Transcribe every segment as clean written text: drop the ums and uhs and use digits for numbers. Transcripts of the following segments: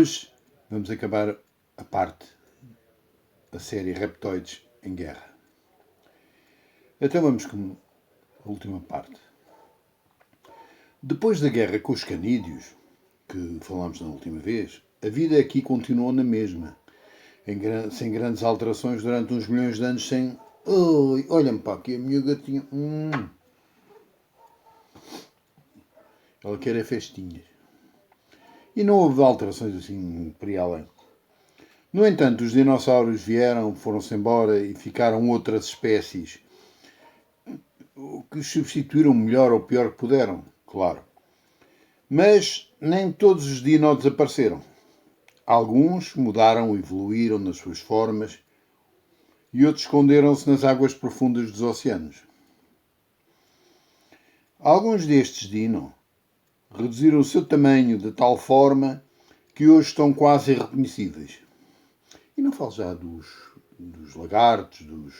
Hoje vamos acabar a série Reptoides em Guerra. Então vamos com a última parte. Depois da guerra com os canídeos, que falámos na última vez, a vida aqui continuou na mesma, sem grandes alterações durante uns milhões de anos, sem... Olha-me pá, aqui a minha gatinha... Ela quer festinhas. E não houve alterações assim por aí além. No entanto, os dinossauros vieram, foram-se embora e ficaram outras espécies que substituíram melhor ou pior que puderam, claro. Mas nem todos os dinos desapareceram. Alguns mudaram, evoluíram nas suas formas e outros esconderam-se nas águas profundas dos oceanos. Alguns destes dinos reduziram o seu tamanho de tal forma que hoje estão quase irreconhecíveis. E não falo já dos lagartos, dos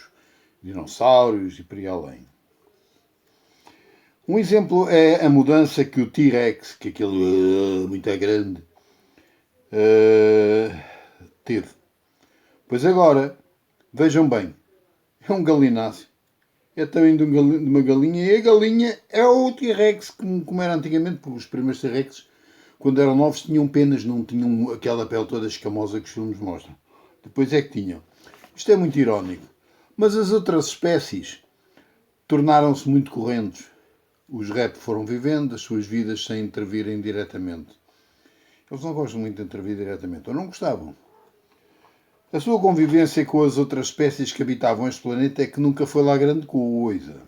dinossauros e por aí além. Um exemplo é a mudança que o T-Rex, que aquele muito grande, teve. Pois agora, vejam bem, é um galináceo. É também de uma galinha, e a galinha é o T-Rex como era antigamente, porque os primeiros T-Rex, quando eram novos, tinham penas, não tinham aquela pele toda escamosa que os filmes mostram. Depois é que tinham. Isto é muito irónico. Mas as outras espécies tornaram-se muito correntes. Os répteis foram vivendo as suas vidas sem intervirem diretamente. Eles não gostam muito de intervir diretamente, ou não gostavam. A sua convivência com as outras espécies que habitavam este planeta é que nunca foi lá grande coisa.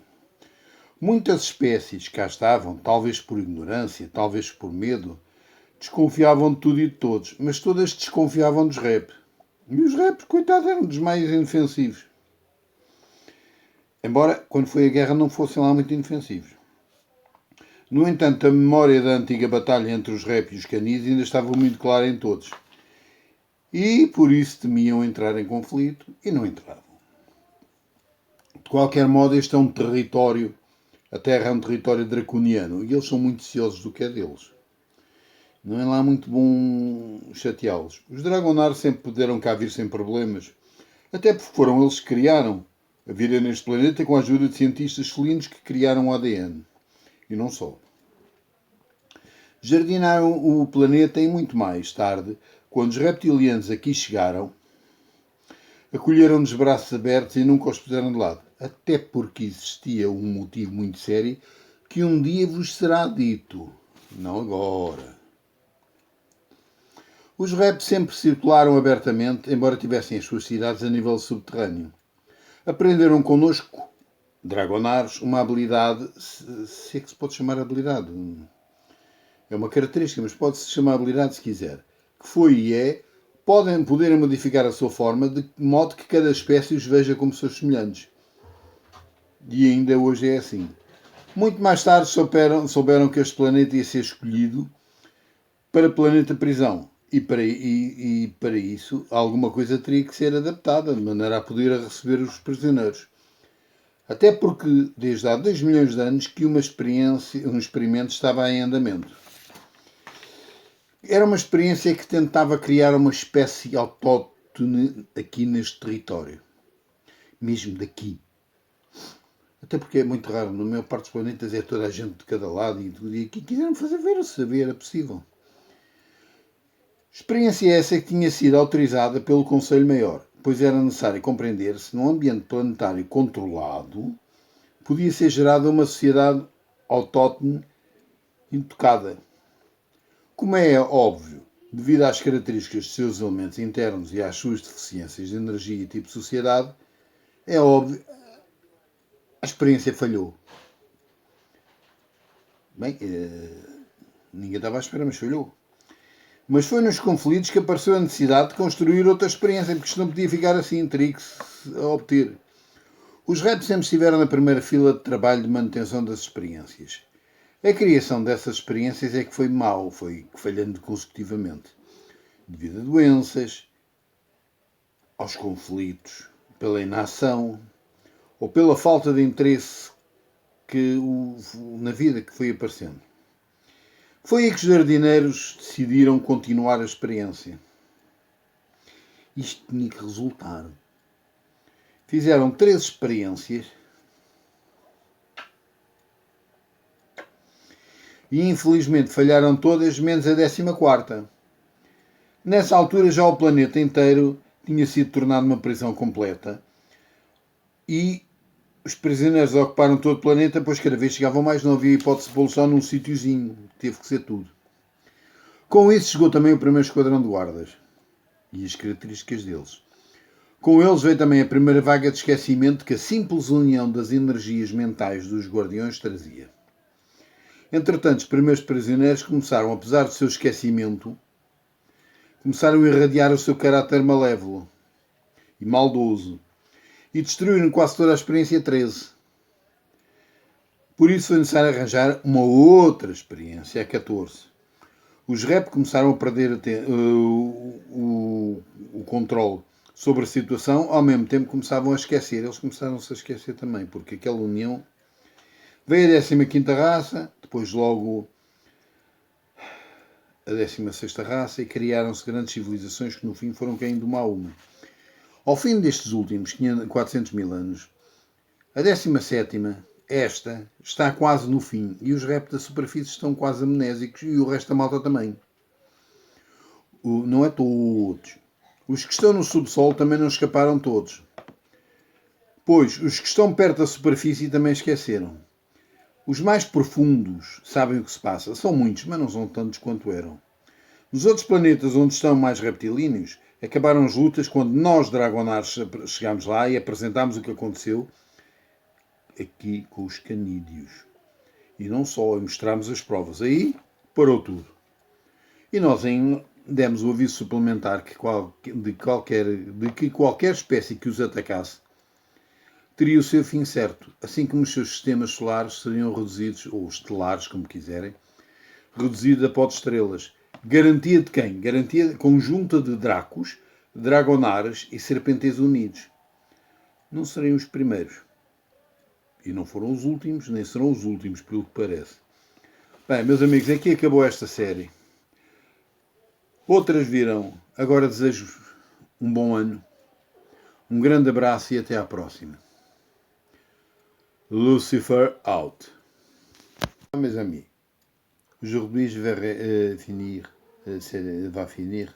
Muitas espécies que cá estavam, talvez por ignorância, talvez por medo, desconfiavam de tudo e de todos, mas todas desconfiavam dos répteis. E os répteis, coitados, eram dos mais inofensivos. Embora, quando foi a guerra, não fossem lá muito inofensivos. No entanto, a memória da antiga batalha entre os répteis e os canis ainda estava muito clara em todos. E por isso temiam entrar em conflito e não entravam. De qualquer modo, este é um território, a Terra é um território draconiano e eles são muito ciosos do que é deles. Não é lá muito bom chateá-los. Os Dragonar sempre puderam cá vir sem problemas, até porque foram eles que criaram a vida neste planeta com a ajuda de cientistas felinos que criaram o ADN. E não só. Jardinaram o planeta e muito mais tarde, quando os reptilianos aqui chegaram, acolheram-nos de braços abertos e nunca os puseram de lado. Até porque existia um motivo muito sério que um dia vos será dito. Não agora. Os répteis sempre circularam abertamente, embora tivessem as suas cidades a nível subterrâneo. Aprenderam connosco, Dragonares, uma habilidade, se é que se pode chamar habilidade. É uma característica, mas pode-se chamar habilidade se quiser. Que foi e é, poderem modificar a sua forma de modo que cada espécie os veja como seus semelhantes. E ainda hoje é assim. Muito mais tarde souberam que este planeta ia ser escolhido para planeta prisão. E para isso, alguma coisa teria que ser adaptada, de maneira a poder receber os prisioneiros. Até porque, desde há 2 milhões de anos, que um experimento estava em andamento. Era uma experiência que tentava criar uma espécie autóctone aqui neste território. Mesmo daqui. Até porque é muito raro. Na maior parte dos planetas é toda a gente de cada lado e aqui quiseram fazer ver se era possível. Experiência essa que tinha sido autorizada pelo Conselho Maior, pois era necessário compreender se num ambiente planetário controlado podia ser gerada uma sociedade autóctone intocada. Como é óbvio, devido às características de seus elementos internos e às suas deficiências de energia e tipo de sociedade, é óbvio, a experiência falhou. Bem, ninguém estava à espera, mas falhou. Mas foi nos conflitos que apareceu a necessidade de construir outra experiência, porque isto não podia ficar assim, teria que se obter. Os répteis sempre estiveram na primeira fila de trabalho de manutenção das experiências. A criação dessas experiências é que foi mau, foi falhando consecutivamente. Devido a doenças, aos conflitos, pela inação ou pela falta de interesse na vida que foi aparecendo. Foi aí que os jardineiros decidiram continuar a experiência. Isto tinha que resultar. Fizeram 3 experiências e infelizmente falharam todas, menos a 14ª. Nessa altura já o planeta inteiro tinha sido tornado uma prisão completa e os prisioneiros ocuparam todo o planeta, pois cada vez chegavam mais, não havia hipótese de pô-los só num sítiozinho, teve que ser tudo. Com isso chegou também o primeiro esquadrão de guardas e as características deles. Com eles veio também a primeira vaga de esquecimento que a simples união das energias mentais dos guardiões trazia. Entretanto, os primeiros prisioneiros começaram, apesar do seu esquecimento, começaram a irradiar o seu caráter malévolo e maldoso e destruíram quase toda a experiência 13. Por isso foi necessário arranjar uma outra experiência, a 14. Os rap começaram a perder o controle sobre a situação, ao mesmo tempo começavam a esquecer. Eles começaram-se a esquecer também, porque aquela união veio a 15ª raça, depois logo a 16ª raça, e criaram-se grandes civilizações que no fim foram caindo uma a uma. Ao fim destes últimos 400 mil anos, a 17ª, esta, está quase no fim e os rap da superfície estão quase amnésicos e o resto da malta também. Não é todos. Os que estão no subsolo também não escaparam todos. Pois, os que estão perto da superfície também esqueceram. Os mais profundos sabem o que se passa. São muitos, mas não são tantos quanto eram. Nos outros planetas onde estão mais reptilíneos, acabaram as lutas quando nós, Dragonares, chegámos lá e apresentámos o que aconteceu aqui com os canídeos. E não só, mostrámos as provas. Aí parou tudo. E nós ainda demos o aviso suplementar de que qualquer espécie que os atacasse teria o seu fim certo, assim como os seus sistemas solares seriam reduzidos, ou estelares, como quiserem, reduzidos a pó de estrelas. Garantia de quem? Garantia conjunta de Dracos, Dragonares e Serpentes unidos. Não seriam os primeiros. E não foram os últimos, nem serão os últimos, pelo que parece. Bem, meus amigos, aqui acabou esta série. Outras virão. Agora desejo um bom ano, um grande abraço e até à próxima. Lucifer out. Mes amis, aujourd'hui je vais finir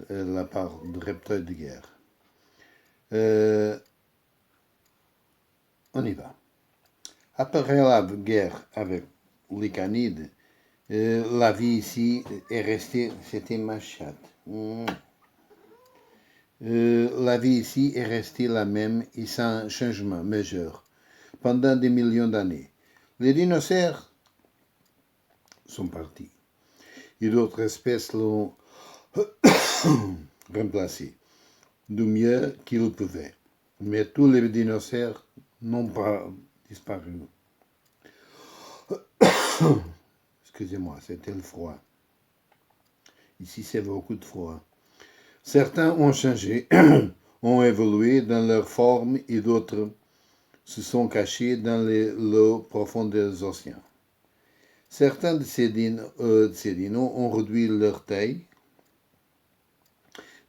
la part de reptile de guerre. On y va. Après la guerre avec les canides, la vie ici est restée, c'était ma chatte. La vie ici est restée la même et sans changement majeur pendant des millions d'années. Les dinosaures sont partis et d'autres espèces l'ont remplacé du mieux qu'ils pouvaient. Mais tous les dinosaures n'ont pas disparu. Excusez-moi, c'était le froid. Ici, c'est beaucoup de froid. Certains ont changé, ont évolué dans leur forme et d'autres se sont cachés dans l'eau profonde des océans. Certains de ces dinos ont réduit leur taille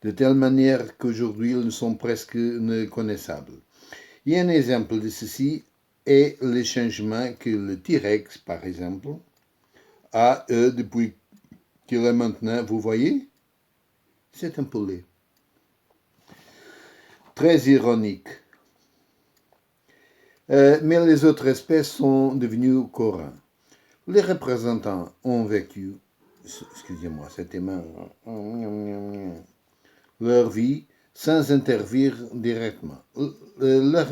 de telle manière qu'aujourd'hui ils sont presque inconnaissables. Et un exemple de ceci est le changement que le T-Rex, par exemple, a depuis qu'il est maintenant, vous voyez, c'est un poulet. Très ironique. Mais les autres espèces sont devenues courants. Les représentants ont vécu, excusez-moi, c'était leur vie sans intervenir directement. Leur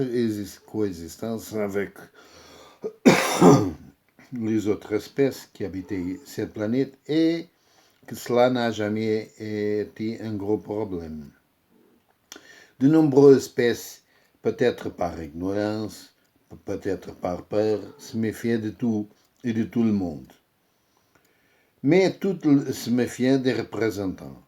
coexistence avec les autres espèces qui habitaient cette planète et que cela n'a jamais été un gros problème. De nombreuses espèces, peut-être par ignorance, peut-être par peur, se méfiaient de tout et de tout le monde. Mais toutes se méfiaient des représentants.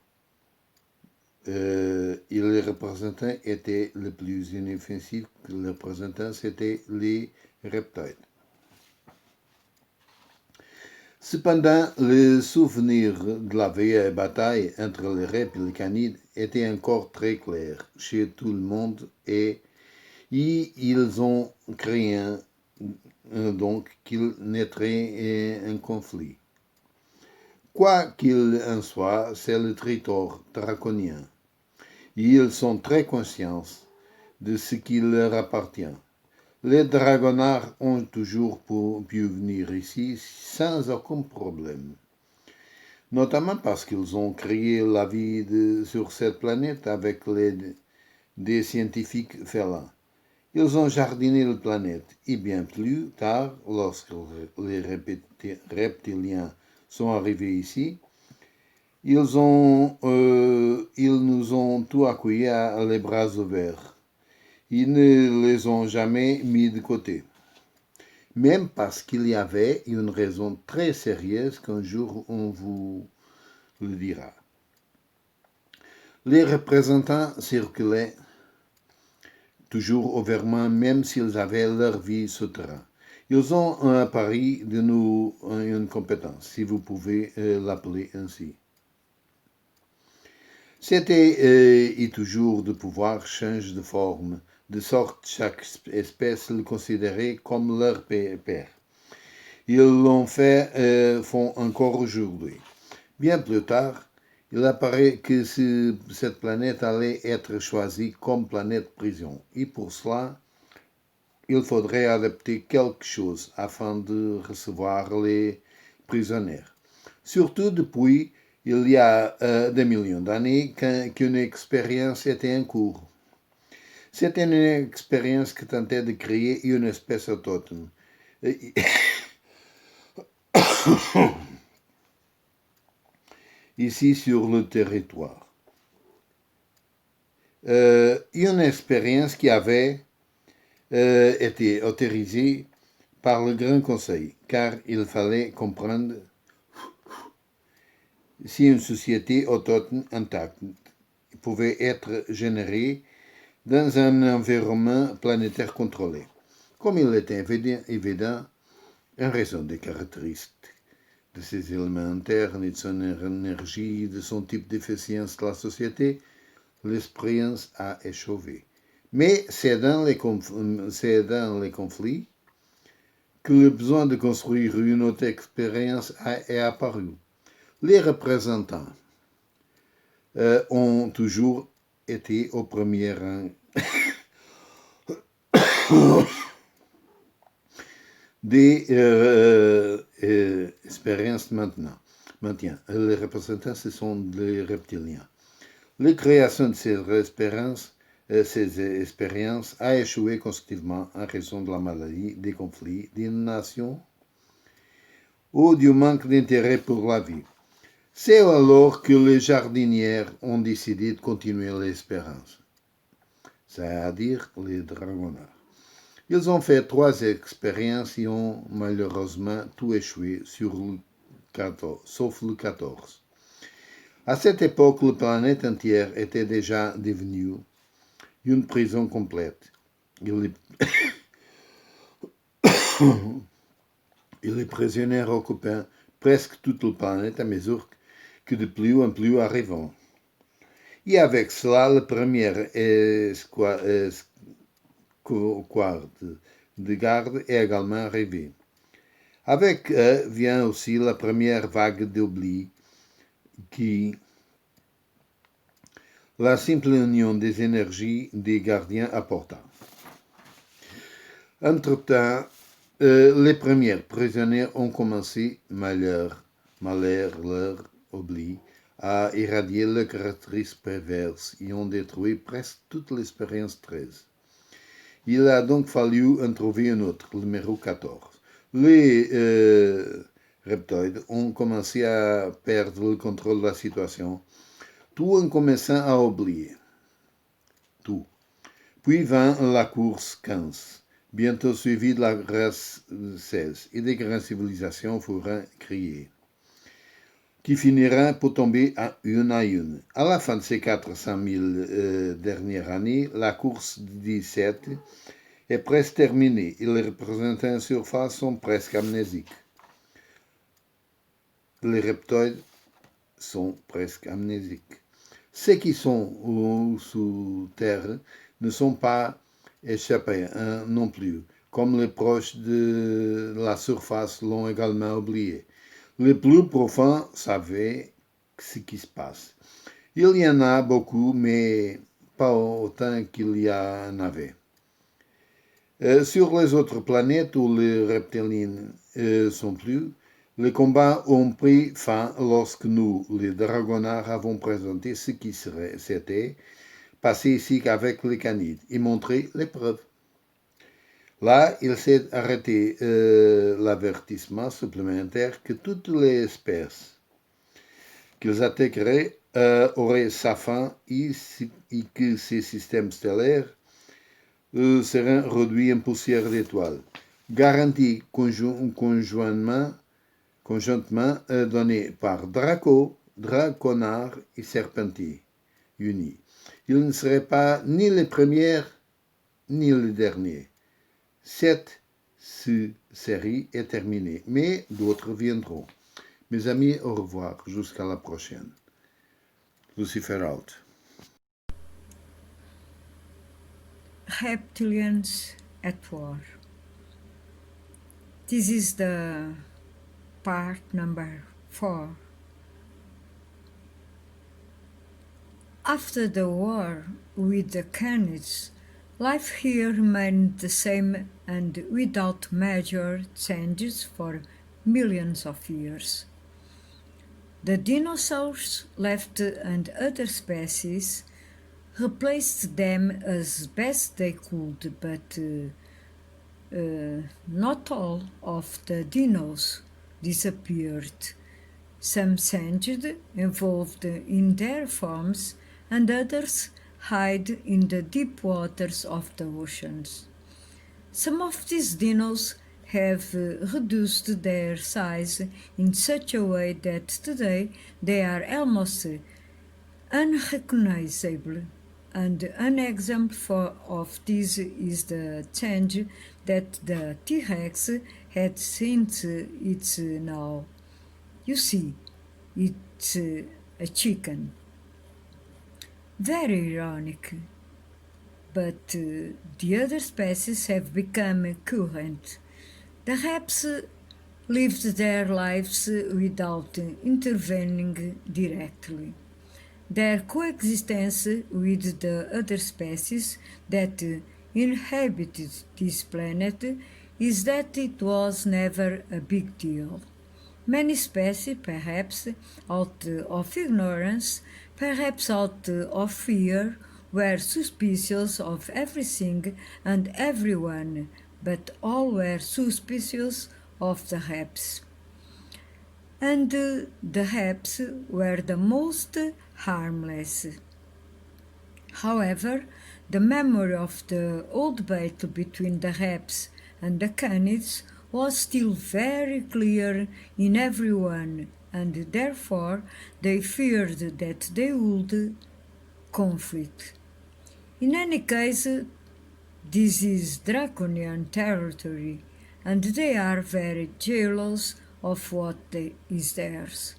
Et les représentants étaient les plus inoffensifs que les représentants, c'était les reptiles. Cependant, le souvenir de la vieille bataille entre les républicains était encore très clair chez tout le monde et ils ont craint donc qu'il naîtrait un conflit. Quoi qu'il en soit, c'est le territoire draconien. Ils sont très conscients de ce qui leur appartient. Les dragonards ont toujours pu venir ici sans aucun problème, notamment parce qu'ils ont créé la vie sur cette planète avec des scientifiques félins. Ils ont jardiné la planète et bien plus tard, lorsque les reptiliens sont arrivés ici, ils nous ont tout accueillis à les bras ouverts. Ils ne les ont jamais mis de côté. Même parce qu'il y avait une raison très sérieuse qu'un jour on vous le dira. Les représentants circulaient toujours ouvertement, même s'ils avaient leur vie souterraine. Ils ont un appareil de nous une compétence, si vous pouvez l'appeler ainsi. C'était et toujours de pouvoir change de forme, de sorte que chaque espèce le considérait comme leur père. Ils l'ont fait, font encore aujourd'hui. Bien plus tard, il apparaît que cette planète allait être choisie comme planète prison. Et pour cela, il faudrait adapter quelque chose afin de recevoir les prisonniers. Surtout depuis il y a des millions d'années qu'une expérience était en cours. C'était une expérience qui tentait de créer une espèce autochtone. Ici sur le territoire. Une expérience qui avait été autorisée par le Grand Conseil, car il fallait comprendre si une société autochtone intacte pouvait être générée dans un environnement planétaire contrôlé. Comme il était évident, en raison des caractéristiques de ses éléments internes et de son énergie, de son type d'efficience de la société, l'expérience a échoué. Mais c'est dans les conflits que le besoin de construire une autre expérience est apparu. Les représentants ont toujours été au premier rang des expériences maintenant. Les représentants, ce sont les reptiliens. La création de ces expériences a échoué consécutivement en raison de la maladie, des conflits, des nations ou du manque d'intérêt pour la vie. C'est alors que les jardinières ont décidé de continuer l'expérience, c'est-à-dire les dragonards. Ils ont fait 3 expériences et ont malheureusement tout échoué sauf le 14. À cette époque, la planète entière était déjà devenue une prison complète. Et les prisonniers occupaient presque toute la planète à mesure que de plus en plus arrivaient. Et avec cela, la première escouade de garde est également arrivée. Avec eux vient aussi la première vague d'oubli qui la simple union des énergies des gardiens apporta. Entre-temps, les premiers prisonniers ont commencé, malheur leur oubli, à irradier leurs caractéristiques perverses et ont détruit presque toute l'expérience 13. Il a donc fallu en trouver un autre, le numéro 14. Les reptoïdes ont commencé à perdre le contrôle de la situation, tout en commençant à oublier. Tout. Puis vint la course 15, bientôt suivie de la race 16, et des grandes civilisations furent créées, qui finiront pour tomber à une. À la fin de ces 400 000 dernières années, la course 17 est presque terminée et les représentants en surface sont presque amnésiques. les reptoides sont presque amnésiques. Ceux qui sont sous terre ne sont pas échappés non plus, comme les proches de la surface l'ont également oublié. Les plus profonds savaient ce qui se passe. Il y en a beaucoup, mais pas autant qu'il y en avait. Sur les autres planètes où les reptiliens sont plus, les combats ont pris fin lorsque nous, les dragonards, avons présenté ce qui s'était passé ici avec les canides et montré les preuves. Là, il s'est arrêté l'avertissement supplémentaire que toutes les espèces qu'ils attaqueraient auraient sa fin et que ces systèmes stellaires seraient réduits en poussière d'étoiles, garantie conjointement donné par Draco, Draconard et Serpenti, unis. Ils ne seraient pas ni les premiers ni les derniers. Cette série est terminée, mais d'autres viendront. Mes amis, au revoir, jusqu'à la prochaine. Lucifer out. Reptilians at War. This is the part number 4. After the war with the Canids, life here remained the same and without major changes for millions of years. The dinosaurs left and other species replaced them as best they could, but not all of the dinos disappeared. Some changed, evolved in their forms, and others hide in the deep waters of the oceans. Some of these dinos have reduced their size in such a way that today they are almost unrecognizable, and an example of this is the change that the T-Rex had since it's now. You see, it's a chicken. Very ironic. But the other species have become current. The raps lived their lives without intervening directly. Their coexistence with the other species that inhabited this planet is that it was never a big deal. Many species, perhaps out of ignorance, perhaps out of fear, were suspicious of everything and everyone, but all were suspicious of the raps. And the raps were the most harmless. However, the memory of the old battle between the raps and the canids was still very clear in everyone, and therefore they feared that they would conflict. In any case, this is draconian territory, and they are very jealous of what is theirs.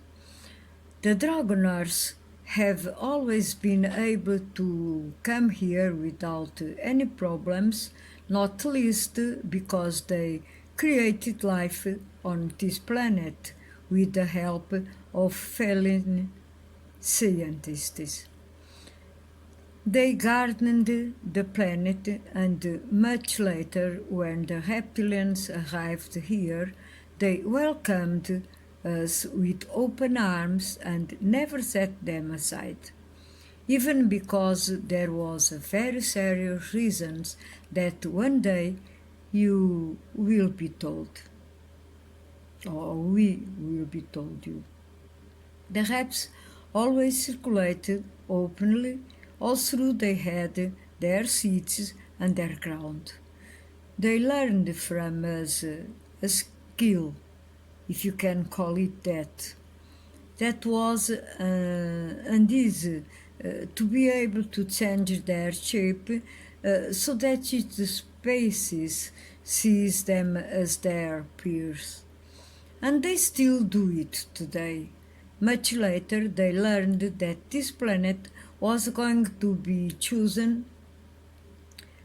The Dragonars have always been able to come here without any problems, not least because they created life on this planet with the help of fellow scientists. They gardened the planet, and much later, when the reptilians arrived here, they welcomed us with open arms and never set them aside, even because there was a very serious reason that one day you will be told, or we will be told you. The raps always circulated openly, all through they had their seats and their ground. They learned from us a skill, if you can call it that. That was and is to be able to change their shape so that each species sees them as their peers. and they still do it today. Much later, they learned that this planet was going to be chosen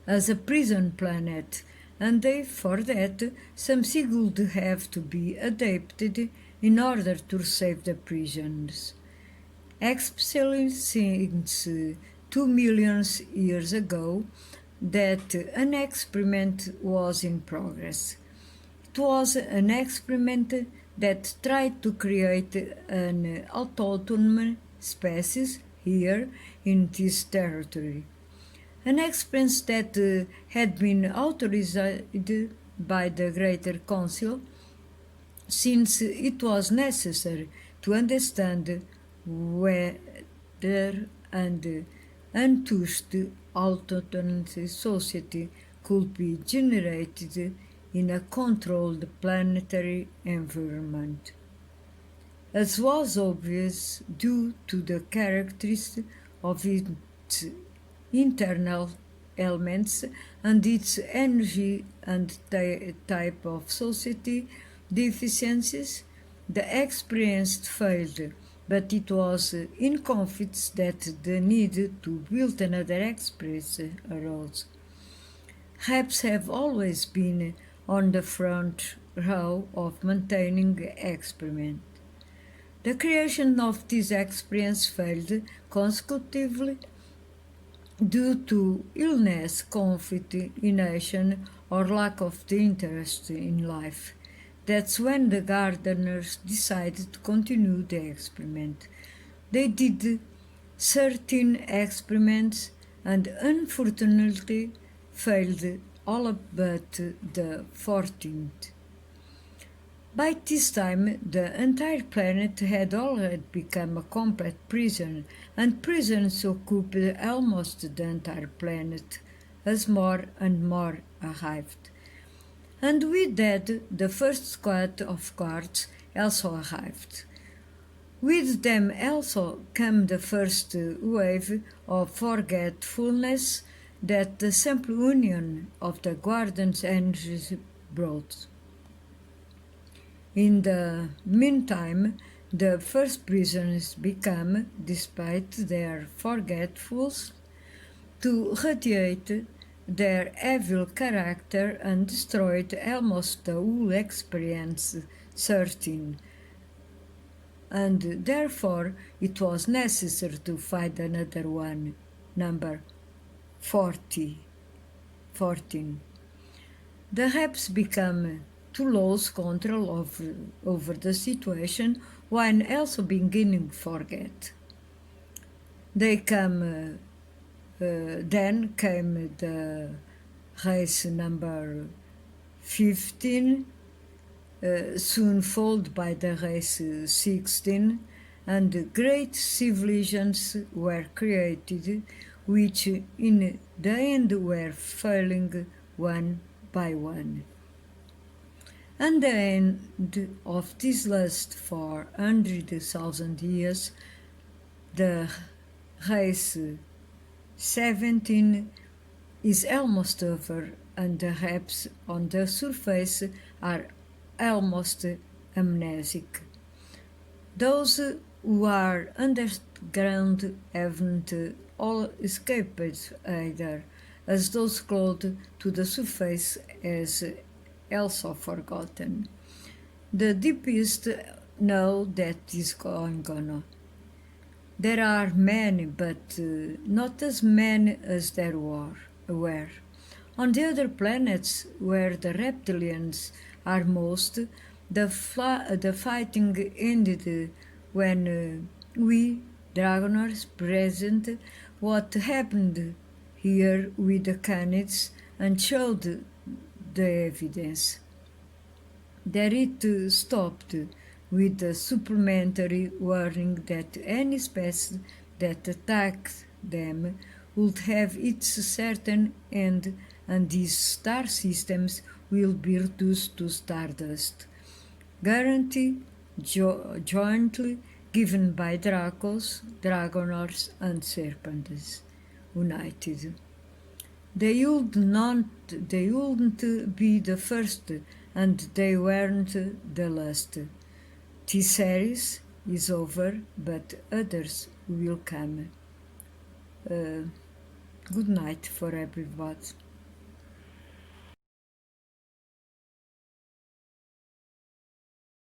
as a prison planet, and they, for that, some sea would have to be adapted in order to save the prisons. Especially since 2 million years ago, that an experiment was in progress. It was an experiment that tried to create an autonomous species here in this territory. An expense that had been authorized by the Greater Council, since it was necessary to understand whether an untouched autonomous society could be generated in a controlled planetary environment. As was obvious due to the characteristics of its internal elements and its energy and type of society deficiencies, the experience failed, but it was in conflicts that the need to build another experience arose. Raps have always been on the front row of maintaining experiment. The creation of this experience failed consecutively due to illness, conflict, inaction, or lack of the interest in life. That's when the gardeners decided to continue the experiment. They did 13 experiments and unfortunately failed all but the 14th. By this time, the entire planet had already become a complete prison, and prisons occupied almost the entire planet as more and more arrived. And with that, the first squad of guards also arrived. With them also came the first wave of forgetfulness that the simple union of the guardians' energies brought. In the meantime, the first prisoners became, despite their forgetfulness, to radiate their evil character and destroyed almost the whole experience 13. And therefore it was necessary to find another one, number 14. The Raps become to lose control over the situation while also beginning to forget. Then came the race number 15, soon followed by the race 16, and great civilizations were created, which in the end were failing one by one. And the end of this last 400,000 years, the race 17 is almost over, and the Raps on the surface are almost amnesic. Those who are underground haven't all escaped either, as those close to the surface as also forgotten. The deepest know that is going on. There are many, but not as many as there were. On the other planets, where the reptilians are most, the fighting ended when we, Dragonors, present what happened here with the canids and showed the evidence. There it stopped with the supplementary warning that any species that attacked them would have its certain end, and these star systems will be reduced to stardust. Guarantee jointly given by Dracos, Dragonors, and Serpentes, united. They wouldn't be the first, and they weren't the last. This series is over, but others will come. Good night for everybody.